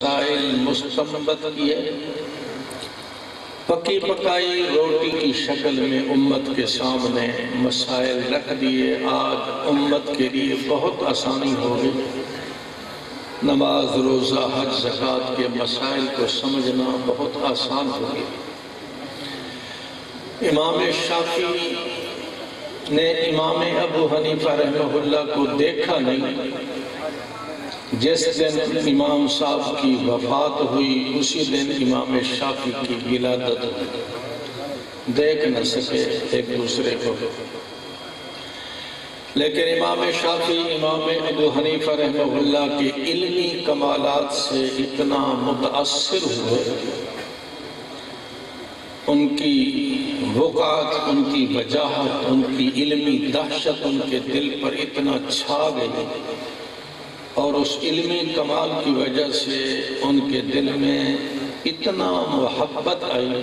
مسائل مستنبط کیے، پکی پکائی روٹی کی شکل میں امت کے سامنے مسائل رکھ دیے۔ آج امت کے لیے بہت آسانی ہو گئی، نماز روزہ حج زکوٰۃ کے مسائل کو سمجھنا بہت آسان ہو گیا۔ امام شافعی نے امام ابو حنیفہ رحمہ اللہ کو دیکھا نہیں۔ جس دن امام صاحب کی وفات ہوئی اسی دن امام شافعی کی ولادت ہوئی، دیکھ نہ سکے ایک دوسرے کو، لیکن امام شافعی امام ابو حنیفہ رحمہ اللہ کے علمی کمالات سے اتنا متاثر ہوئے، ان کی وقعت، ان کی وجاہت، ان کی علمی دہشت ان کے دل پر اتنا چھا گئی، اور اس علمی کمال کی وجہ سے ان کے دل میں اتنا محبت آئی،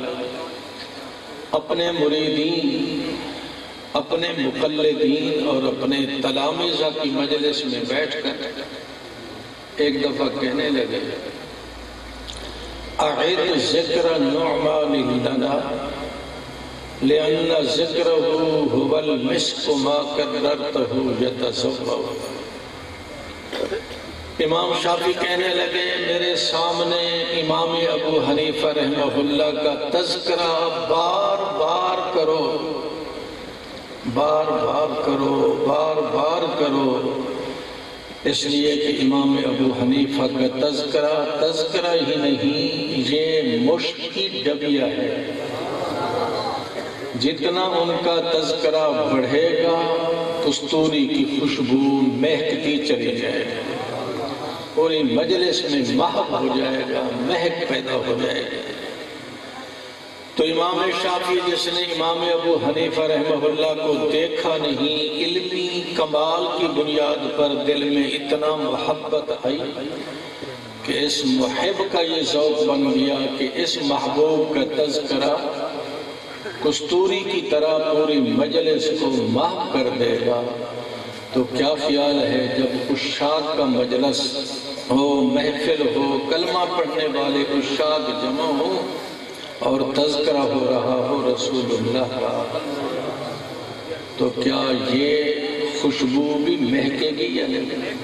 اپنے مریدین، اپنے مقلدین اور اپنے تلامذہ کی مجلس میں بیٹھ کر ایک دفعہ کہنے لگے، اعد ذکر نعمان لنا لأن ذکرہ هو المسک ما کررتہ یتزوّر۔ امام شافعی کہنے لگے، میرے سامنے امام ابو حنیفہ رحمہ اللہ کا تذکرہ بار بار کرو، بار بار کرو، بار بار کرو، اس لیے کہ امام ابو حنیفہ کا تذکرہ ہی نہیں، یہ مشک کی ڈبیا ہے۔ جتنا ان کا تذکرہ بڑھے گا کستوری کی خوشبو مہکتی چلی جائے گی، پوری مجلس میں مہک ہو جائے گا، مہک پیدا ہو جائے گا۔ تو امام شافعی جس نے امام ابو حنیفہ رحمہ اللہ کو دیکھا نہیں، علمی کمال کی بنیاد پر دل میں اتنا محبت آئی کہ اس محب کا یہ ذوق بن گیا کہ اس محبوب کا تذکرہ کستوری کی طرح پوری مجلس کو مہک کر دے گا۔ تو کیا خیال ہے جب عشاق کا مجلس ہو، محفل ہو، کلمہ پڑھنے والے عشاق جمع ہو اور تذکرہ ہو رہا ہو رسول اللہ کا، تو کیا یہ خوشبو بھی مہکے گی یا نہیں؟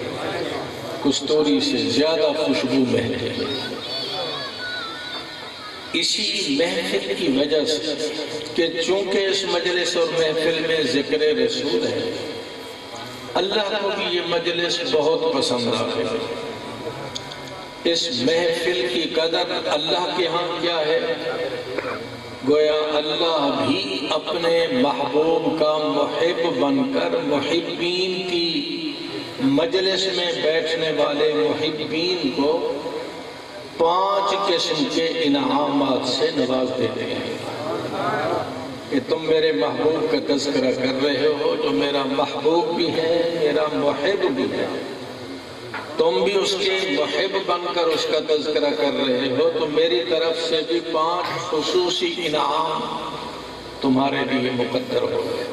کستوری سے زیادہ خوشبو مہکے گی۔ اسی محفل کی وجہ سے کہ چونکہ اس مجلس اور محفل میں ذکر رسول ہے، اللہ کو بھی یہ مجلس بہت پسند آئے۔ اس محفل کی قدر اللہ کے ہاں کیا ہے؟ گویا اللہ بھی اپنے محبوب کا محب بن کر محبین کی مجلس میں بیٹھنے والے محبین کو 5 قسم کے انعامات سے نواز دیتے ہیں کہ تم میرے محبوب کا تذکرہ کر رہے ہو، جو میرا محبوب بھی ہے، میرا محب بھی ہے، تم بھی اس کے محب بن کر اس کا تذکرہ کر رہے ہو، تو میری طرف سے بھی 5 خصوصی انعام تمہارے لیے مقدر ہو گئے۔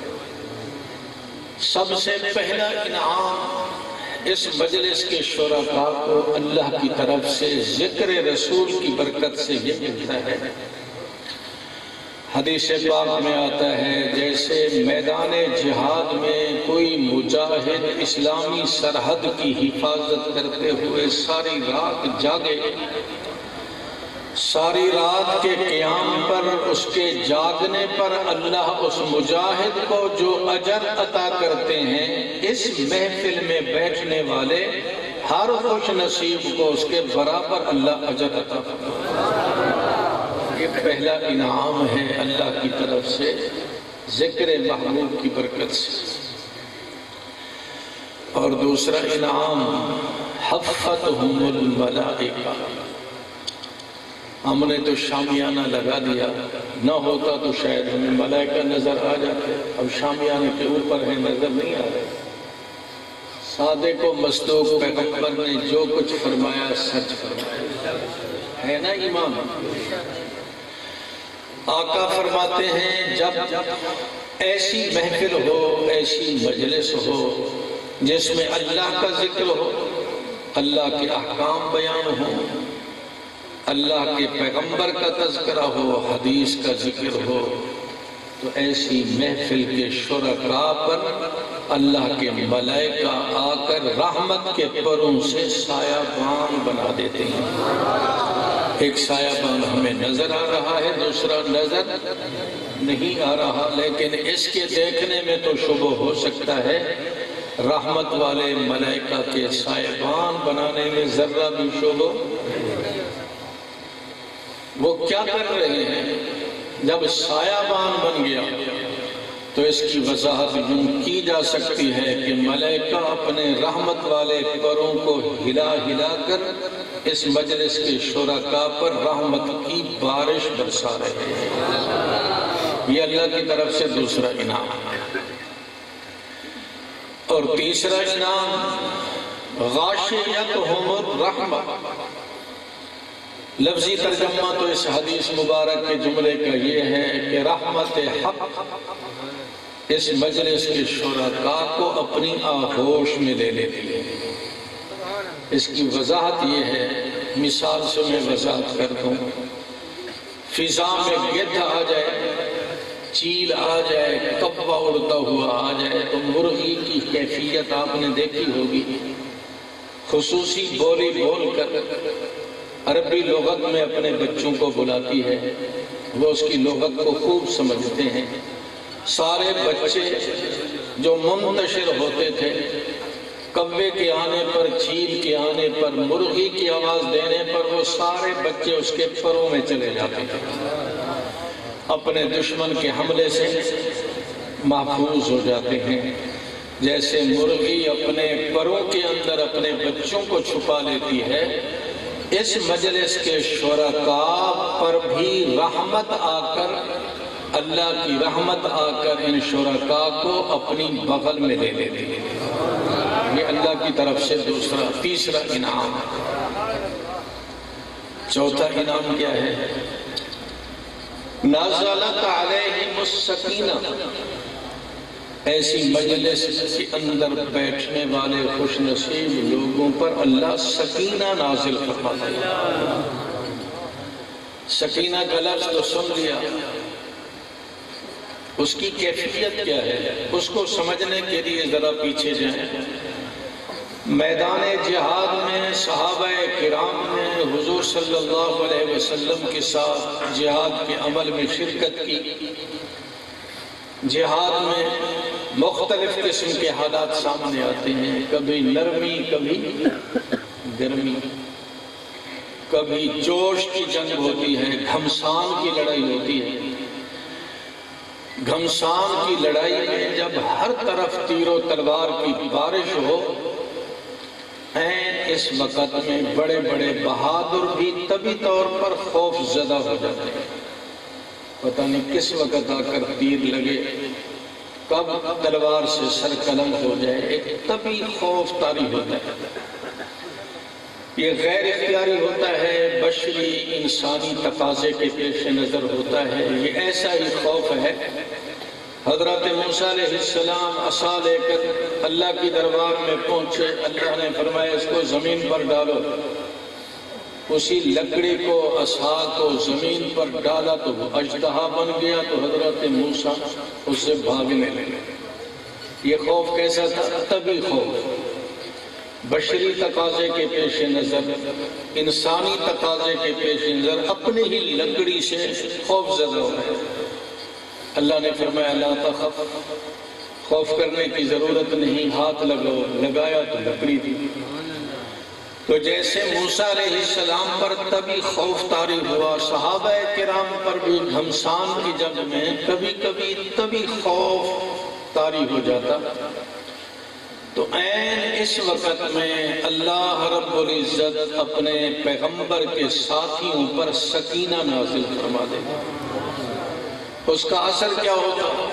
سب سے پہلا انعام اس مجلس کے شرکاء کو اللہ کی طرف سے ذکر رسول کی برکت سے یہ ملتا ہے۔ حدیث پاک میں آتا ہے، جیسے میدان جہاد میں کوئی مجاہد اسلامی سرحد کی حفاظت کرتے ہوئے ساری رات جاگے، ساری رات کے قیام پر، اس کے جاگنے پر اللہ اس مجاہد کو جو اجر عطا کرتے ہیں، اس محفل میں بیٹھنے والے ہر خوش نصیب کو اس کے برابر اللہ اجر عطا کرتا ہے۔ یہ پہلا انعام ہے اللہ کی طرف سے ذکر محبوب کی برکت سے۔ اور دوسرا انعام حفتہم الملائکہ، ہم نے تو شامیانہ لگا دیا، نہ ہوتا تو شاید ہمیں ملائکہ نظر آ جاتے، اب شامیانے کے اوپر ہیں نظر نہیں آ رہے۔ صادق و مصدوق پیغمبر نے جو کچھ فرمایا سچ فرمایا ہے نا ایمان۔ آقا فرماتے ہیں، جب ایسی محفل ہو، ایسی مجلس ہو جس میں اللہ کا ذکر ہو، اللہ کے احکام بیان ہوں، اللہ کے پیغمبر کا تذکرہ ہو، حدیث کا ذکر ہو، تو ایسی محفل کے شرکاء پر اللہ کے ملائکہ آ کر رحمت کے پروں سے سایہ بان بنا دیتے ہیں۔ ایک سایہ بان ہمیں نظر آ رہا ہے، دوسرا نظر نہیں آ رہا، لیکن اس کے دیکھنے میں تو شبہ ہو سکتا ہے۔ رحمت والے ملائکہ کے سایہ بان بنانے میں ذرہ بھی شبہ۔ وہ کیا کر رہے ہیں؟ جب سایہ بان بن گیا تو اس کی وضاحت یوں کی جا سکتی ہے کہ ملائکہ اپنے رحمت والے پروں کو ہلا ہلا کر اس مجلس کے شرکاء پر رحمت کی بارش برسا رہے ہیں۔ یہ اللہ کی طرف سے دوسرا انعام ہے۔ اور تیسرا انعام غاشیتہم الرحمہ۔ لفظی ترجمہ تو اس حدیث مبارک کے جملے کا یہ ہے کہ رحمت حق اس مجلس کے شرکاء کو اپنی آغوش میں لے لیتی ہے۔ اس کی وضاحت یہ ہے، مثال سے میں وضاحت کرتا ہوں۔ فضا میں گدھ آ جائے، چیل آ جائے، کبا اڑتا ہوا آ جائے تو مرغی کی کیفیت آپ نے دیکھی ہوگی۔ خصوصی بولی بول کر عربی لغت میں اپنے بچوں کو بلاتی ہے، وہ اس کی لغت کو خوب سمجھتے ہیں۔ سارے بچے جو منتشر ہوتے تھے، کوے کے آنے پر، چیل کے آنے پر، مرغی کی آواز دینے پر، وہ سارے بچے اس کے پروں میں چلے جاتے تھے، اپنے دشمن کے حملے سے محفوظ ہو جاتے ہیں۔ جیسے مرغی اپنے پروں کے اندر اپنے بچوں کو چھپا لیتی ہے، اس مجلس کے شرکاء پر بھی رحمت آ کر، اللہ کی رحمت آ کر ان شرکاء کو اپنی بغل میں لے لیتی ہے۔ یہ اللہ کی طرف سے تیسرا انعام۔ چوتھا انعام کیا ہے؟ نازلت علیہم السکینہ۔ ایسی مجلس کے اندر بیٹھنے والے خوش نصیب لوگوں پر اللہ سکینہ نازل فرماتا ہے۔ سکینہ کا لفظ تو سن لیا، اس کی کیفیت کیا ہے اس کو سمجھنے کے لیے ذرا پیچھے جائیں۔ میدان جہاد میں صحابہ کرام نے حضور صلی اللہ علیہ وسلم کے ساتھ جہاد کے عمل میں شرکت کی۔ جہاد میں مختلف قسم کے حالات سامنے آتے ہیں، کبھی نرمی، کبھی گرمی، کبھی جوش کی جنگ ہوتی ہے، گھمسان کی لڑائی ہوتی ہے۔ گھمسان کی لڑائی میں جب ہر طرف تیر و تلوار کی بارش ہو، اس وقت میں بڑے بڑے بہادر بھی طبی طور پر خوف زدہ ہو جاتے ہیں۔ پتہ نہیں کس وقت آ کر تیر لگے، کب تلوار سے سر قلم ہو جائے، ایک طبی خوف طاری ہوتا ہے۔ یہ غیر اختیاری ہوتا ہے، بشری انسانی تقاضے کے پیش نظر ہوتا ہے۔ یہ ایسا ہی خوف ہے۔ حضرت موسیٰ علیہ السلام عصا لے کر اللہ کی دربار میں پہنچے، اللہ نے فرمایا اس کو زمین پر ڈالو۔ اسی لکڑی کو، عصا کو زمین پر ڈالا تو وہ اژدہا بن گیا، تو حضرت موسیٰ اس سے بھاگنے لگے۔ یہ خوف کیسا تھا؟ طبی خوف، بشری تقاضے کے پیش نظر، انسانی تقاضے کے پیش نظر اپنی ہی لکڑی سے خوف زدہ ہو رہے۔ اللہ نے فرمایا لا تخف، خوف کرنے کی ضرورت نہیں، ہاتھ لگاؤ۔ لگایا تو لکڑی تھی۔ تو جیسے موسیٰ علیہ السلام پر طبی خوف طاری ہوا، صحابہ کرام پر بھی گھمسان کی جنگ میں کبھی کبھی طبی خوف طاری ہو جاتا۔ تو اس وقت میں اللہ رب العزت اپنے پیغمبر کے ساتھیوں پر سکینہ نازل فرما دے گا۔ اس کا اثر کیا ہوگا؟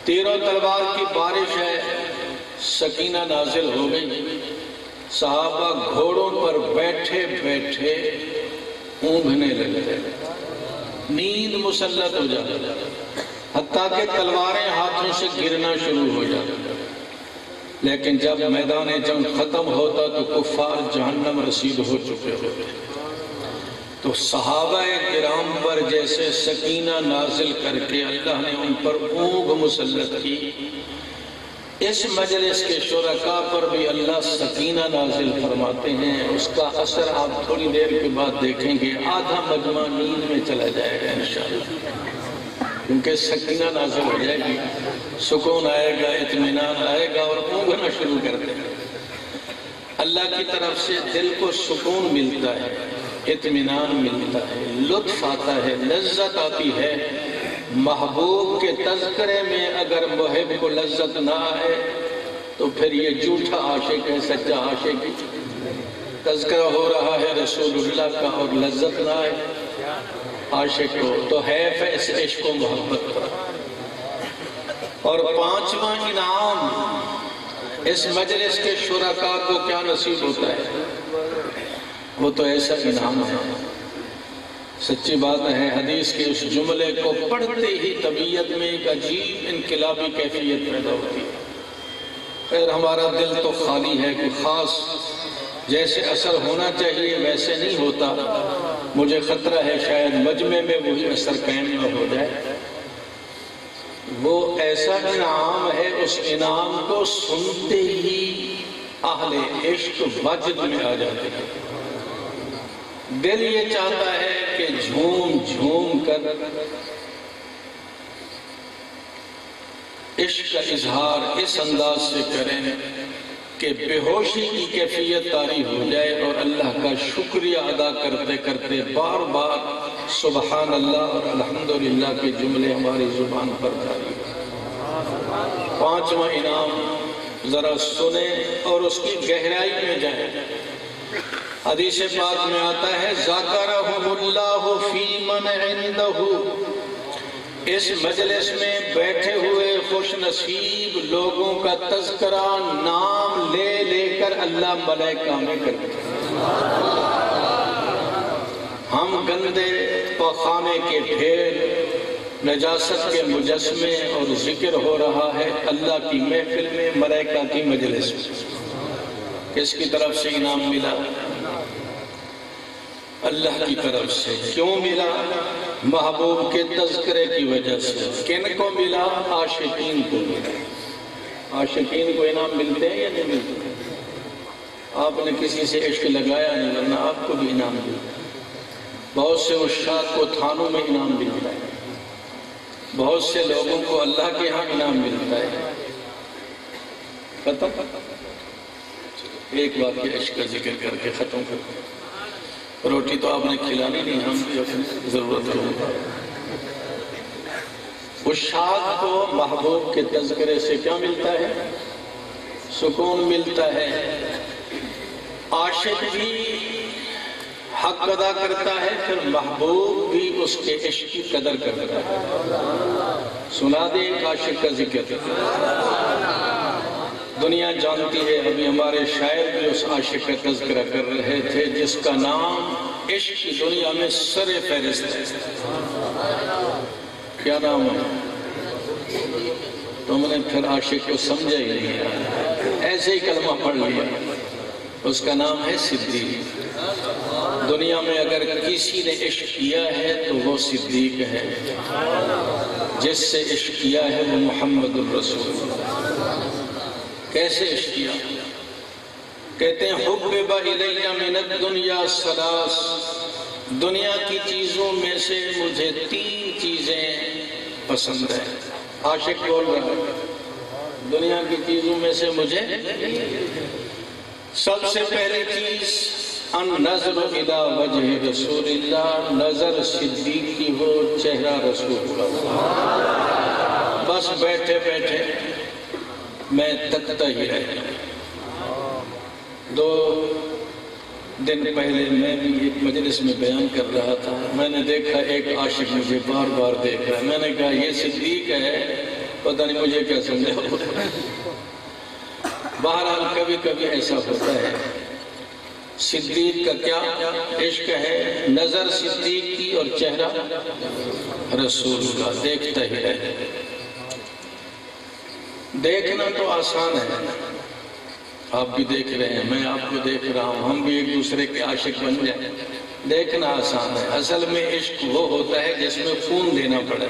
تیر و تلوار کی بارش ہے، سکینہ نازل ہو گئی۔ صحابہ گھوڑوں پر بیٹھے بیٹھے اونگھنے لگے، نیند مسلط ہو جاتی، حتیٰ کہ تلواریں ہاتھوں سے گرنا شروع ہو جاتی۔ لیکن جب میدان جنگ ختم ہوتا تو کفار جہنم رسید ہو چکے ہوتے۔ تو صحابہ کرام پر جیسے سکینہ نازل کر کے اللہ نے ان پر اونگ مسلط کی، اس مجلس کے شرکاء پر بھی اللہ سکینہ نازل فرماتے ہیں۔ اس کا اثر آپ تھوڑی دیر کے بعد دیکھیں گے، آدھا مجمع نیند میں چلا جائے گا انشاءاللہ، کیونکہ سکینہ نازل ہو جائے گی، سکون آئے گا، اطمینان آئے گا اور اونگنا شروع کر دیں گے۔ اللہ کی طرف سے دل کو سکون ملتا ہے، اطمینان ملتا ہے، لطف آتا ہے، لذت آتی ہے۔ محبوب کے تذکرے میں اگر محب کو لذت نہ آئے تو پھر یہ جھوٹا عاشق ہے، سچا عاشق۔ تذکرہ ہو رہا ہے رسول اللہ کا اور لذت نہ آئے عاشق کو تو حیف ہے اس عشق و محبت پر۔ اور پانچواں انعام اس مجلس کے شرکاء کو کیا نصیب ہوتا ہے؟ وہ تو ایسا انعام ہے، سچی بات ہے، حدیث کے اس جملے کو پڑھتے ہی طبیعت میں ایک عجیب انقلابی کیفیت پیدا ہوتی ہے۔ خیر ہمارا دل تو خالی ہے، کوئی خاص جیسے اثر ہونا چاہیے ویسے نہیں ہوتا۔ مجھے خطرہ ہے شاید مجمع میں وہی اثر قائم نہ ہو جائے۔ وہ ایسا انعام ہے، اس انعام کو سنتے ہی اہل عشق وجد میں آ جاتے ہیں۔ دل یہ چاہتا ہے کہ جھوم جھوم کر عشق کا اظہار اس انداز سے کریں کہ بے ہوشی کی کیفیت طاری ہو جائے اور اللہ کا شکریہ ادا کرتے کرتے بار بار سبحان اللہ اور الحمدللہ کے جملے ہماری زبان پر جاری ہو۔ پانچواں انعام ذرا سنیں اور اس کی گہرائی میں جائیں۔ حدیث پاک میں آتا ہے ذَكَرَهُمُ اللَّهُ فِي مَنْ عِنْدَهُ، اس مجلس میں بیٹھے ہوئے خوش نصیب لوگوں کا تذکرہ نام لے لے کر اللہ ملائکہ میں کرتے ہیں۔ ہم گندے پخانے کے ڈھیر، نجاست کے مجسمے اور ذکر ہو رہا ہے اللہ کی محفل میں، ملائکہ کی مجلس میں۔ کس کی طرف سے انعام ملا؟ اللہ کی طرف سے۔ کیوں ملا؟ محبوب کے تذکرے کی وجہ سے۔ کن کو ملا؟ عاشقین کو ملا۔ عاشقین کو انعام ملتے ہیں یا نہیں ملتے؟ آپ نے کسی سے عشق لگایا نہیں، ورنہ آپ کو بھی انعام ملتا ہے۔ بہت سے عشاق کو تھانوں میں انعام ملتا ہے، بہت سے لوگوں کو اللہ کے ہاں انعام ملتا ہے۔ پتہ ایک بات کے عشق کا ذکر کر کے ختم کرتے ہیں۔ روٹی تو آپ نے کھلانی نہیں، ہم بھی اپنی ضرورت ہوگا۔ عشاق کو محبوب کے تذکرے سے کیا ملتا ہے؟ سکون ملتا ہے۔ عاشق بھی حق ادا کرتا ہے، پھر محبوب بھی اس کے عشق کی قدر کرتا ہے۔ سنا دے ایک عاشق کا ذکر، دنیا جانتی ہے، ابھی ہمارے شاعر بھی اس عاشق کا تذکرہ کر رہے تھے جس کا نام عشق کی دنیا میں سر فہرست ہے۔ کیا نام ہے؟ تم نے پھر عاشق کو سمجھا ہی نہیں، ایسے ہی کلمہ پڑھ لیا۔ اس کا نام ہے صدیق۔ دنیا میں اگر کسی نے عشق کیا ہے تو وہ صدیق ہے، جس سے عشق کیا ہے وہ محمد الرسول۔ کیسے عشق کیا؟ کہتے ہیں حُبِّبَ إِلَيَّ مِنَ الدُّنْيَا ثَلَاث، دنیا کی چیزوں میں سے مجھے 3 چیزیں پسند ہیں۔ عاشق بول رہا ہے دنیا کی چیزوں میں سے مجھے سب سے پہلی چیز النظر إِلَى وَجْهِ رسول اللہ، نظر صدیق کی ہو، چہرہ رسول اللہ۔ بس بیٹھے بیٹھے میں تکتا ہی رہتا ہوں۔ 2 دن پہلے میں بھی ایک مجلس میں بیان کر رہا تھا، میں نے دیکھا ایک عاشق مجھے بار بار دیکھ رہا ہے۔ میں نے کہا یہ صدیق ہے، پتہ نہیں مجھے کیا سمجھا۔ بہرحال کبھی کبھی ایسا ہوتا ہے۔ صدیق کا کیا عشق ہے؟ نظر صدیق کی اور چہرہ رسول کا، دیکھتا ہی رہے۔ دیکھنا تو آسان ہے، آپ بھی دیکھ رہے ہیں، میں آپ کو دیکھ رہا ہوں، ہم بھی ایک دوسرے کے عاشق بن جائیں۔ دیکھنا آسان ہے، اصل میں عشق وہ ہوتا ہے جس میں خون دینا پڑے۔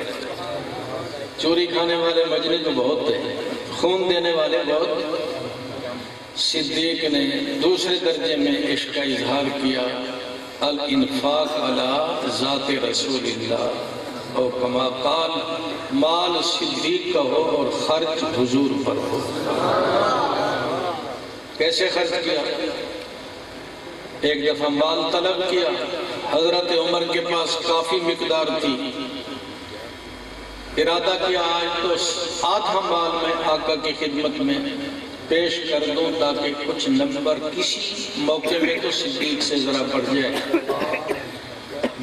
چوری کھانے والے مجنی تو بہت ہیں، خون دینے والے بہت۔ صدیق نے دوسرے درجے میں عشق کا اظہار کیا، الانفاق علی ذات رسول اللہ، اور کما قال، مال صدیق کا ہو اور خرچ حضور پر ہو۔ کیسے خرچ کیا؟ ایک دفعہ مال طلب کیا، حضرت عمر کے پاس کافی مقدار تھی، ارادہ کیا آج تو آدھا مال میں آقا کی خدمت میں پیش کر دوں تاکہ کچھ نمبر کسی موقع میں تو صدیق سے ذرا بڑھ جائے۔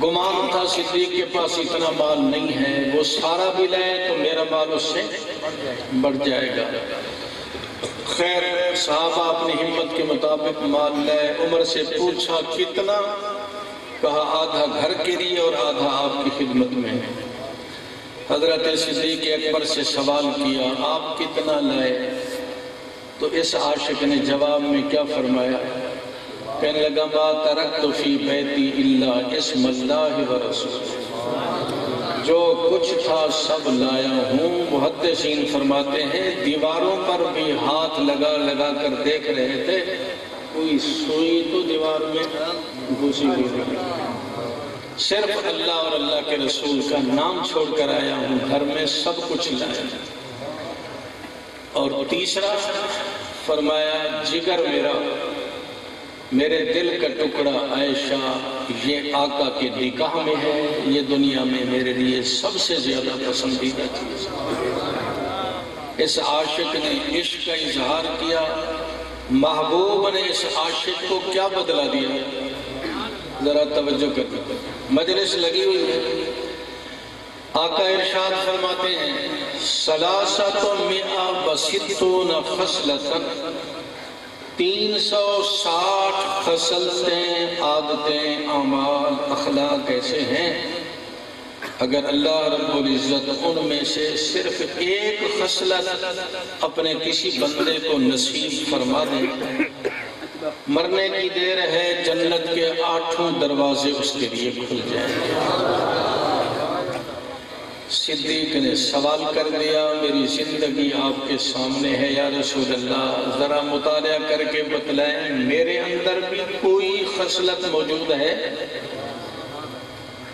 گمان تھا صدیق کے پاس اتنا مال نہیں ہے، وہ سارا بھی لائے تو میرا مال اس سے بڑھ جائے گا۔ خیر صحابہ اپنی ہمت کے مطابق مال لائے، عمر سے پوچھا کتنا؟ کہا آدھا گھر کے لیے اور آدھا آپ کی خدمت میں۔ حضرت صدیق اکبر سے سوال کیا آپ کتنا لائے؟ تو اس عاشق نے جواب میں کیا فرمایا؟ کہنے لگا ما ترکت فی بیتی الا اسم اللہ و رسول، جو کچھ تھا سب لایا ہوں۔ محدثین فرماتے ہیں دیواروں پر بھی ہاتھ لگا لگا کر دیکھ رہے تھے، کوئی سوئی تو دیوار میں گھسی ہوئی نہیں، صرف اللہ اور اللہ کے رسول کا نام چھوڑ کر آیا ہوں، گھر میں سب کچھ لایا۔ اور تیسرا فرمایا جگر میرا، میرے دل کا ٹکڑا عائشہ، یہ آقا کے نکاح میں ہے، یہ دنیا میں میرے لیے سب سے زیادہ پسندیدہ چیز۔ اس عاشق نے عشق کا اظہار کیا، محبوب نے اس عاشق کو کیا بدلہ دیا؟ ذرا توجہ کر، مجلس لگی ہوئی ہے، آقا ارشاد فرماتے ہیں ثلاثۃ مئہ وستون خصلۃ، 360 خصلتیں، عادتیں، اعمال، اخلاق ایسے ہیں، اگر اللہ رب العزت ان میں سے صرف ایک خصلت اپنے کسی بندے کو نصیب فرما دے، مرنے کی دیر ہے، جنت کے 8 دروازے اس کے لیے کھل جائیں گے۔ صدیق نے سوال کر دیا میری زندگی آپ کے سامنے ہے یا رسول اللہ، ذرا مطالعہ کر کے بتلائیں میرے اندر بھی کوئی خصلت موجود ہے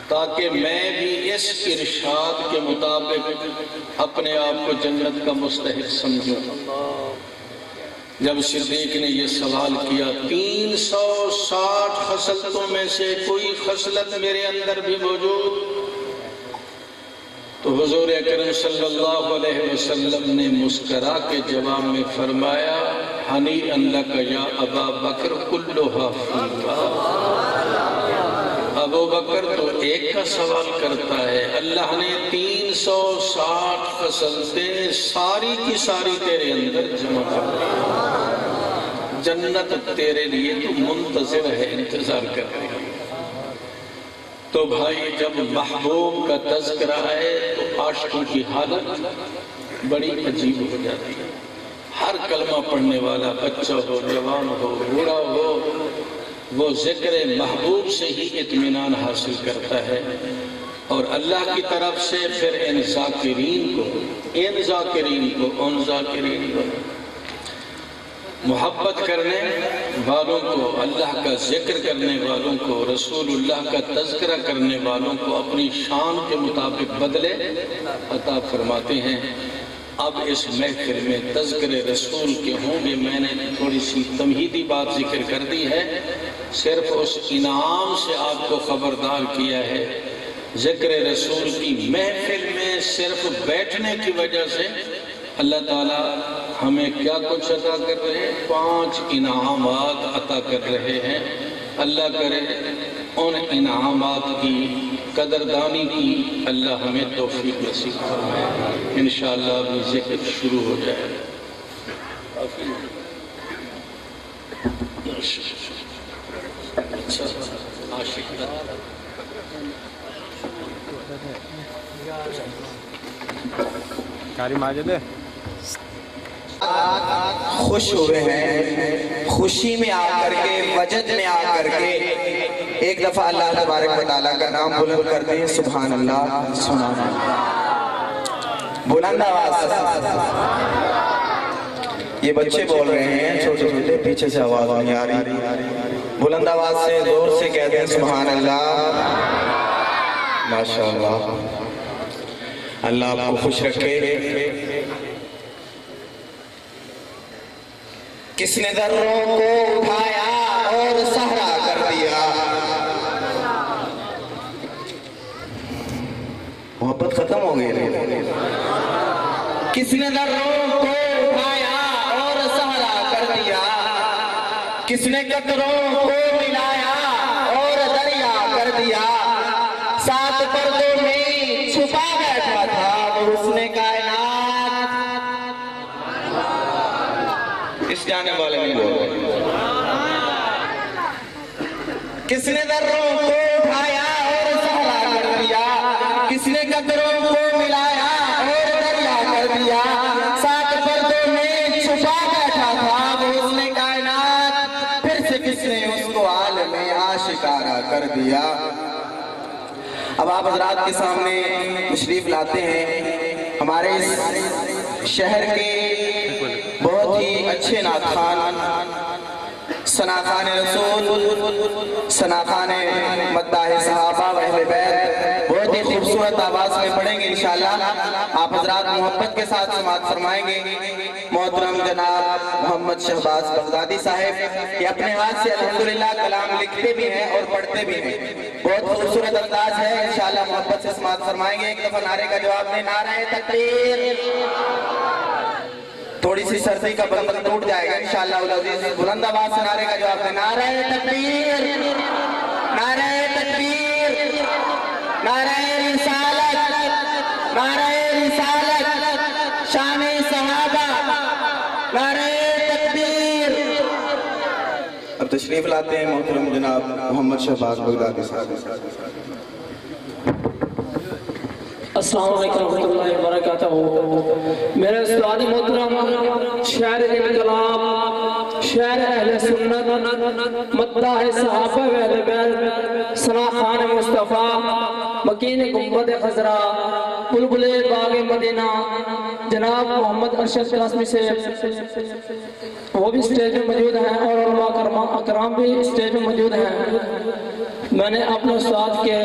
تاکہ میں بھی اس ارشاد کے مطابق اپنے آپ کو جنت کا مستحق سمجھوں۔ جب صدیق نے یہ سوال کیا 360 خصلتوں میں سے کوئی خصلت میرے اندر بھی موجود، تو حضور اکرم صلی اللہ علیہ وسلم نے مسکرا کے جواب میں فرمایا ہنیئا لک یا ابا بکر کلھا فیک۔ ابو بکر تو ایک کا سوال کرتا ہے، اللہ نے 360 خصلتیں ساری کی ساری تیرے اندر جمع کر دی، جنت تیرے لیے تو منتظر ہے، انتظار کر رہی ہے۔ تو بھائی جب محبوب کا تذکرہ ہے تو عاشقوں کی حالت بڑی عجیب ہو جاتی ہے۔ ہر کلمہ پڑھنے والا بچہ ہو، جوان ہو، بوڑھا ہو، وہ ذکر محبوب سے ہی اطمینان حاصل کرتا ہے، اور اللہ کی طرف سے پھر ان ذاکرین کو محبت کرنے والوں کو، اللہ کا ذکر کرنے والوں کو، رسول اللہ کا تذکرہ کرنے والوں کو اپنی شان کے مطابق بدلے عطا فرماتے ہیں۔ اب اس محفل میں تذکر رسول کے ہوں گے، میں نے تھوڑی سی تمہیدی بات ذکر کر دی ہے، صرف اس انعام سے آپ کو خبردار کیا ہے۔ ذکر رسول کی محفل میں صرف بیٹھنے کی وجہ سے اللہ تعالیٰ ہمیں کیا کچھ عطا کر رہے ہیں؟ 5 انعامات عطا کر رہے ہیں۔ اللہ کرے ان انعامات کی قدردانی کی اللہ ہمیں توفیق نصیب فرمائے۔ انشاءاللہ ابھی ذکر شروع ہو جائے۔ اچھا عاشق کاری ماجد ہے، خوش ہوئے ہیں، خوشی میں آ کر کے، وجد میں آ کر کے ایک دفعہ اللہ تبارک و تعالیٰ کا نام بلند کر دیں، سبحان اللہ، سبحان اللہ، بلند آواز سے۔ یہ بچے بول رہے ہیں چھوٹے چھوٹے، پیچھے سے آواز نہیں آ رہی، بلند آواز سے زور سے کہتے ہیں سبحان اللہ، ماشاءاللہ، اللہ آپ کو خوش رکھے۔ کس نے ذروں کو اٹھایا اور سہرا کر دیا، محبت ختم ہو گئی، کس نے ذروں کو اٹھایا اور سہرا کر دیا، کس نے قطروں کو ملایا اور دریا کر دیا، سات پردوں میں چھپا بیٹھا تھا وہ حسن کائنات۔ اس جانے والے نہیں بول رہے، کس نے ذروں کو اٹھایا اور سہرا کر دیا، کس نے قطروں کو ملایا اور دریا کر دیا، سات پردوں میں چھپا بیٹھا تھا وہ حسن کائنات، پھر سے کس نے اس کو عالم آشکارا کر دیا۔ اب آپ حضرات کے سامنے تشریف لاتے ہیں ہمارے اس شہر کے بہت ہی اچھے نعتخوان، ثناخوان رسول، ثناخوان مداح صحابہ و اہل بیت، بہت ہی خوبصورت آواز میں پڑھیں گے انشاءاللہ۔ آپ حضرات محبت کے ساتھ سماعت فرمائیں گے۔ محترم جناب محمد شہباز بغدادی صاحب، یہ اپنے ہاتھ سے الحمدللہ کلام لکھتے بھی ہیں اور پڑھتے بھی ہیں، بہت خوبصورت انداز ہے، انشاءاللہ محبت سے سماعت فرمائیں گے۔ ایک دفعہ نعرے کا جواب دیں، نعرہ تکبیر۔ تھوڑی سی سردی کا بندل ٹوٹ جائے گا انشاءاللہ العزیز، بلند آواز سے نعرے کا جواب دیں، نعرہ تکبیر، نعرہ تکبیر، نعرہ رسالت، نعرہ رسالت، شان صحابہ، نعرہ تکبیر۔ اب تشریف لاتے ہیں محترم جناب محمد شہباز بغدادی صاحب۔ السلام علیکم ورحمۃ اللہ وبرکاتہ۔ میرے استاد محترم، شاعر انقلاب، شاعر اہل سنت، مداح صحابہ و اہل بیت، ثناخوان مصطفیٰ، مکین گنبد خضرا، بلبل باغ مدینہ، جناب محمد ارشد قاسمی سے وہ بھی اسٹیج میں موجود ہیں اور علماء اکرام بھی اسٹیج میں موجود ہیں۔ میں نے اپنے استاد کے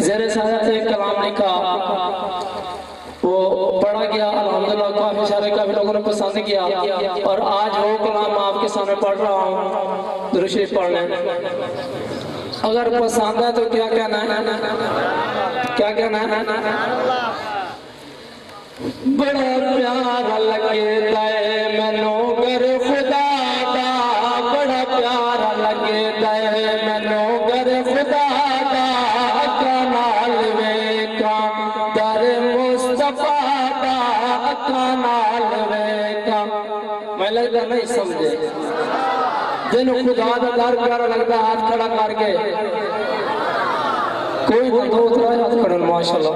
زیر سایہ ایک کلام لکھا، وہ پڑھا گیا، الحمدللہ کافی لوگوں نے پسند کیا، اور آج وہ کلام آپ کے سامنے پڑھ رہا ہوں، درود شریف پڑھ لیں۔ اگر پسند ہے تو کیا کہنا ہے، کیا کہنا ہے؟ بڑا پیارا لگتا ہے مینوں گر خدا دا، بڑا پیارا لگتا ہے مینوں گر خدا دا، اکھاں نال ویکھاں در مصطفیٰ دا، اکھاں نال ویکھاں۔ میں لگتا نہیں سمجھے، جنہوں خدا دا در پیارا لگتا ہاتھ کھڑا کر کے، کوئی دو اترا ہاتھ کھڑا، ماشاءاللہ۔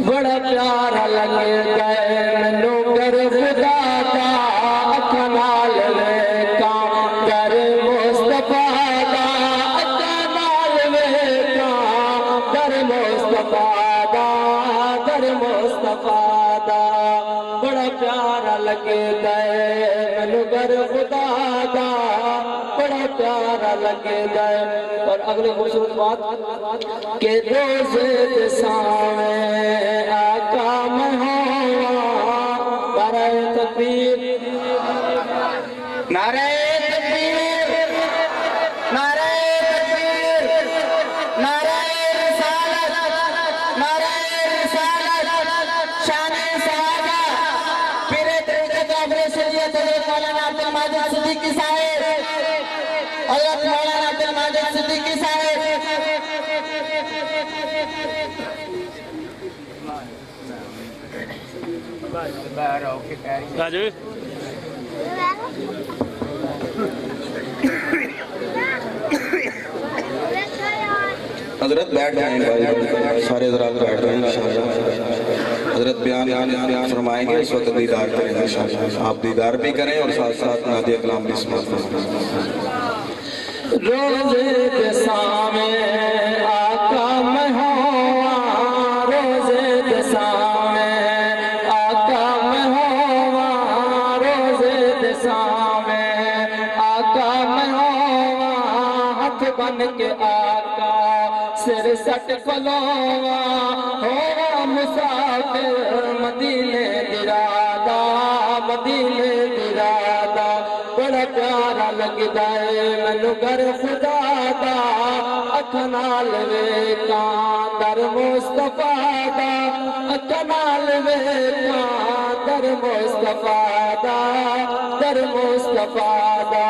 بڑا پیارا لگتا ہے مینوں گر خدا دا، اکھاں نال ویکھاں در مصطفیٰ دا، اکھاں نال ویکھاں در مصطفیٰ دا، در مصطفیٰ دا۔ بڑا پیارا لگتا ہے مینوں گر خدا دا، بڑا پیارا لگتا ہے۔ اور اگلی خوبصورت بات کہ روزے دے سامنے آقا میں ہوا، نعرہ تکبیر، نعرہ تکبیر، نعرہ تکبیر، نعرہ رسالت، نعرہ رسالت، شان صحابہ، پیر طریقت ابر شریعت حضرت مولانا عبد الماجد صدیقی صاحب، حضرت مولانا عبد الماجد صدیقی صاحب۔ راجو حضرت بیٹھ جائیں بھائی، سارے حضرات بیٹھ جائیں انشاءاللہ۔ حضرت بیان فرمائیں گے، اس وقت دیدار کریں انشاءاللہ، آپ دیدار بھی کریں اور ساتھ ساتھ نادیہ کلام بھی سماعت فرمائیں۔ روزے دے سامنے آقا میں ہوا، روزے دے سامنے آقا میں ہوا، روزے دے سامنے آقا میں ہوا، ہاتھ بن کے آقا سر سٹ کھلوا، ہوا مسافر مدینے درادہ، مدینے درادہ، بڑا پیارا لگدا ہے مینوں گھر خدا دا، اکھاں نال ویکھاں در مصطفیٰ دا، اکھاں نال ویکھاں در مصطفیٰ دا، در مصطفیٰ دا،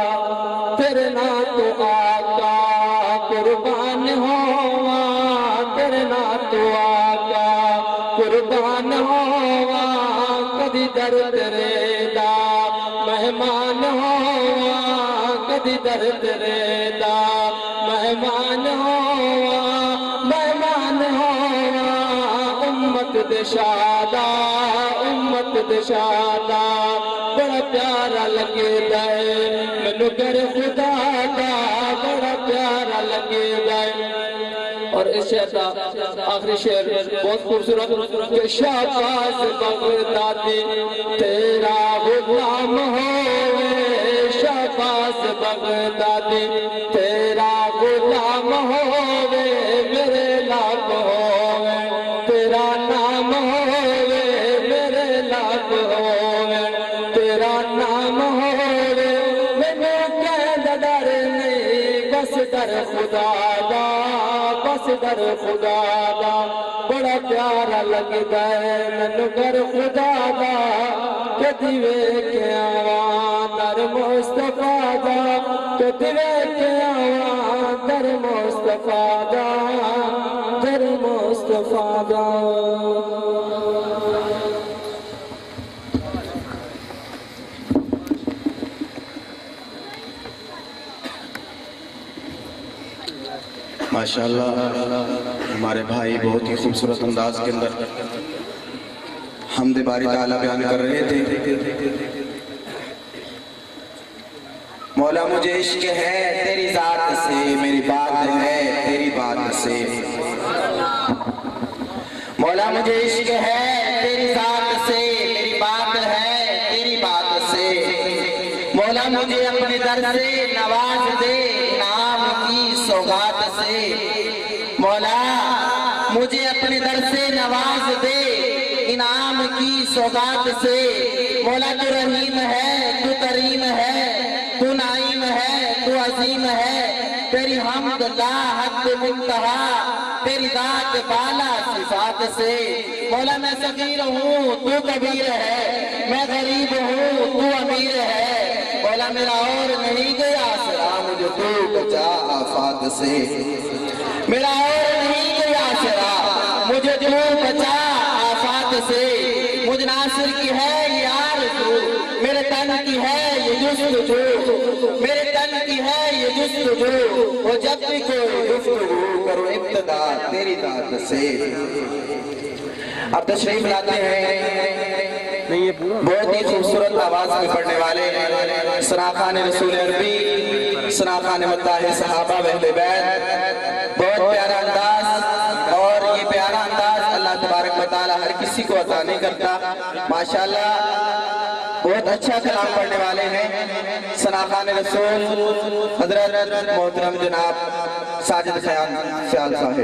تیرے نام تو آقا قربان ہواں، تیرے نام تو آقا قربان ہواں، کدی در تیرے دا مہمان ہواں، کدی در تیرے دا مہمان ہواں، مہمان ہواں، امت دے شادا، امت دے شادا، بڑا پیارا لگدا ہے مینوں گھر خدا دا، بڑا پیارا لگدا ہے۔ اور اس شعر کا آخری شعر بہت خوبصورت کہ شہباز بغدادی تیرا غلام ہوئے، شہباز بغدادی تیرا غلام ہوئے، میرے نام ہوئے، تیرا نام ہوئے، میرے نام ہوئے، تیرا نام ہوئے، مینوں کہندا ڈر نہیں بس در خدا دا، بس در خدا دا، بڑا پیارا لگدا ہے مینوں گھر خدا دا، کدی ویکھیا واں در مصطفیٰ دا، کدی ویکھیا واں در مصطفیٰ دا، در مصطفیٰ دا۔ ماشاءاللہ ہمارے بھائی بہت ہی خوبصورت انداز کے اندر حمد باری تعالیٰ بیان کر رہے تھے۔ مولا مجھے عشق ہے تیری ذات سے، میری بات ہے تیری بات سے، مولا مجھے عشق ہے تیری ذات سے، میری بات ہے تیری بات سے، مولا مجھے اپنے در سے نواز دے انعام کی سوغات سے، مولا مجھے اپنے در سے نواز دے انعام کی سوغات سے، مولا تو رحیم ہے، تو کریم ہے، تو نعیم ہے، تو عظیم ہے، تیری حمد لا حد منتہا، تیری ذات بالا صفات سے، مولا میں صغیر ہوں تو کبیر ہے، میں غریب ہوں تو امیر ہے، مولا میرا اور نہیں گیا آسرا مجھے تو بچا آفات سے، میرا اور نہیں گیا آسرا مجھے تو بچا آفات سے، مجھ ناصر کی ہے یہ آرزو، میرے تن کی ہے یہ جستجو، میرے تن کی ہے یہ جستجو، وہ جب بھی کوئی گفتگو کرو ابتدا تیری ذات سے۔ اب تشریف لاتے ہیں بہت ہی خوبصورت آواز میں پڑھنے والے ثناخان رسول عربی، ثناخان مداح صحابہ و اہل بیت، بہت پیارا انداز، اور یہ پیارا انداز اللہ تبارک و تعالی ہر کسی کو عطا نہیں کرتا۔ ماشاءاللہ بہت اچھا کلام پڑھنے والے ہیں ثناخان رسول حضرت محترم جناب ساجد خیال صاحب۔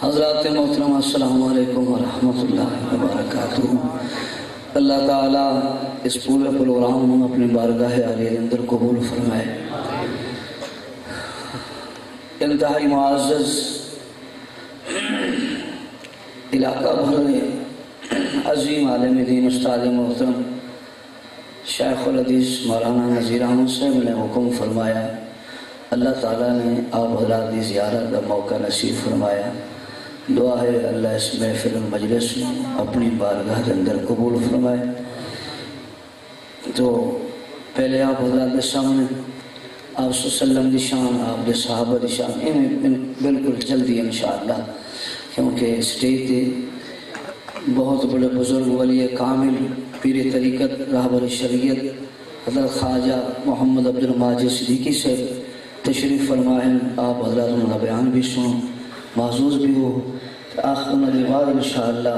حضرات محترم السلام علیکم ورحمۃ اللہ وبرکاتہ۔ اللہ تعالیٰ اس پورے پروگرام اپنے بارگاہ عالیہ اندر قبول فرمائے۔ انتہائی معزز علاقہ بھر عظیم عالم دین استاد محترم شیخ الحدیث مولانا نذیر احمد صاحب نے حکم فرمایا، اللہ تعالیٰ نے آپ حضرات کی زیارت کا موقع نصیب فرمایا۔ دعا ہے اللہ اس محفل المجلس میں اپنی بارگاہ کے اندر قبول فرمائے۔ تو پہلے آپ حضرات دے سامنے آپ صلی اللہ علیہ وسلم دی شان، آپ دے صحابہ دی شان بالکل جلدی انشاءاللہ، کیونکہ سٹیج تے بہت بڑے بزرگ ولی کامل پیر طریقت راہبر شریعت حضرت خواجہ محمد عبد الماجد صدیقی سے تشریف فرمائیں، آپ حضرات ان کا بیان بھی سنو، محظوظ بھی ہو، آخر میں بعد انشاءاللہ